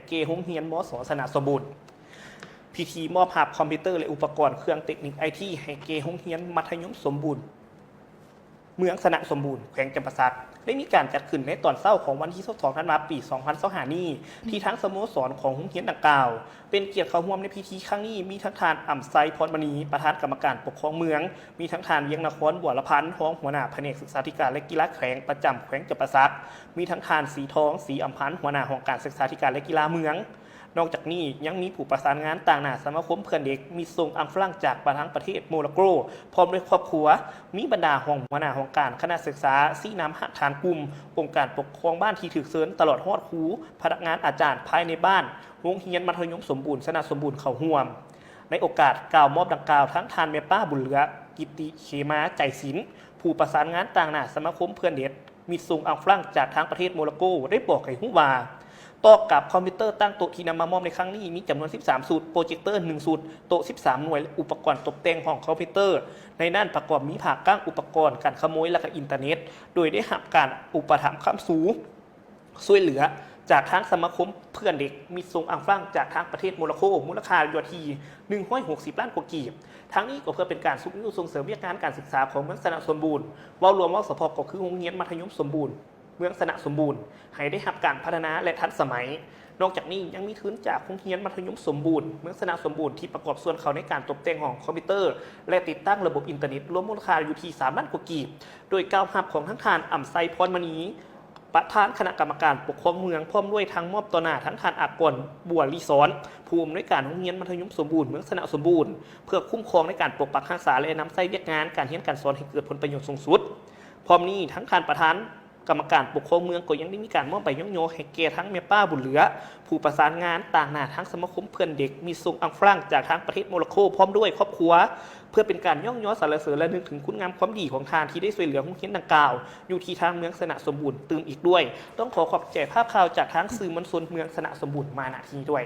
เกฮงเฮียนมอสสนาสมบูรณ์พิธีมอบหับคอมพิวเตอร์และอุปกรณ์เครื่องเทคนิคไอทีให้เกฮงเฮียนมัธยมสมบูรณ์เมืองสนะสมบูรณ์แขวงจำปาสักได้มีการจัดขึ้นในตอนเช้าของวันที่22ธันวาคมปี2025นี้ที่ทั้งสโมสรของโรงเรียนดังกล่าวเป็นเกียรติเข้าร่วมในพิธีครั้งนี้มีทั้งทานอ่ำไซพรมณีประธานกรรมการปกครองเมืองมีทั้งทานเวียงนครบัวละพันธ์รองหัวหน้าแผนกศึกษาธิการและกีฬาแขวงประจำแขวงจำปาสักมีทั้งทานสีทองสีอัมพันธ์หัวหน้าห้องการศึกษาธิการและกีฬาเมืองนอกจากนี้ยังมีผู้ประสานงานต่างหน้าสมาคมเพื่อนเด็กมีทรงอัมฝรั่งจากประเทศโมร็อกโกพร้อมด้วยครอบครัวมีบรรดาห้องหัวหน้าห้องการคณะศึกษาซีน้ำหักฐานกลุ่มองค์การปกครองบ้านที่ถือเสริญตลอดฮอดครูพนักงานอาจารย์ภายในบ้านโรงเรียนมัธยมสมบูรณ์สนะสมบูรณ์เขาห่วมในโอกาสกล่าวมอบดังกล่าวทั้งทานเมป้าบุญเหลือกิติเขมาใจศิลป์ผู้ประสานงานต่างหน้าสมาคมเพื่อนเด็กมีทรงอัมฝรั่งจากทางประเทศโมร็อกโกได้บอกให้ฮู้ว่าต่อกับคอมพิวเตอร์ตั้งโต๊ะที่นำมามอบในครั้งนี้มีจำนวน13สูตรโปรเจคเตอร์1สูตรโต๊ะ13หน่วยอุปกรณ์ตกแต่งของคอมพิวเตอร์ในด้านประกอบมีผักก้างอุปกรณ์การขโมยและก็อินเทอร์เน็ตโดยได้หับการอุปถัมภ์คำสูช่วยเหลือจากทางสมาคมเพื่อนเด็กมีทรงอังฝรั่งจากทางประเทศโมร็อกโกมูลค่าอยู่ที่160ล้านกว่ากีบทั้งนี้ก็เพื่อเป็นการส่งเสริมวิทยาการการศึกษาของเมืองสนะสมบูรณ์ว่ารวมว่าสพก็คือโรงเรียนมัธยมสมบูรณ์เมืองสนะสมบูรณ์ให้ได้รับการพัฒนาและทันสมัยนอกจากนี้ยังมีทุนจากโรงเรียนมัธยมสมบูรณ์เมืองสนะสมบูรณ์ที่ประกอบส่วนเขาในการตกแต่งห้องคอมพิวเตอร์และติดตั้งระบบอินเทอร์เน็ตรวมมูลค่าอยู่ที่3ล้านกว่ากีบโดยก้าวหับของทั้งทานอ่ำไซพรมณีประธานคณะกรรมการปกครองเมืองพร้อมด้วยทั้งมอบต่อหน้าทั้งทานอากรบัวลีสอนผู้อำนวยการโรงเรียนมัธยมสมบูรณ์เมืองสนะสมบูรณ์เพื่อคุ้มครองในการปกปักรักษาและนำใช้เวียกงานการเรียนการสอนให้เกิดผลประโยชน์สูงสุดพร้อมนี้ทั้งทานประธานกรรมการปกครองเมืองก็ยังได้มีการมอบใบย่องโยให้แก่ทั้งแม่ป้าบุญเหลือผู้ประสานงานต่างหน้าทั้งสมาคมเพื่อนเด็กมีทรงอังฝรั่งจากทางประเทศโมร็อกโกพร้อมด้วยครอบครัวเพื่อเป็นการย่องย้อนสรรเสริญและนึกถึงคุณงามความดีของทานที่ได้ช่วยเหลือโรงเรียนดังกล่าวอยู่ที่ทางเมืองสนะสมบูรณ์ตื่นอีกด้วยต้องขอบใจภาพข่าวจากทางสื่อมวลชนเมืองสนะสมบูรณ์มาณที่ด้วย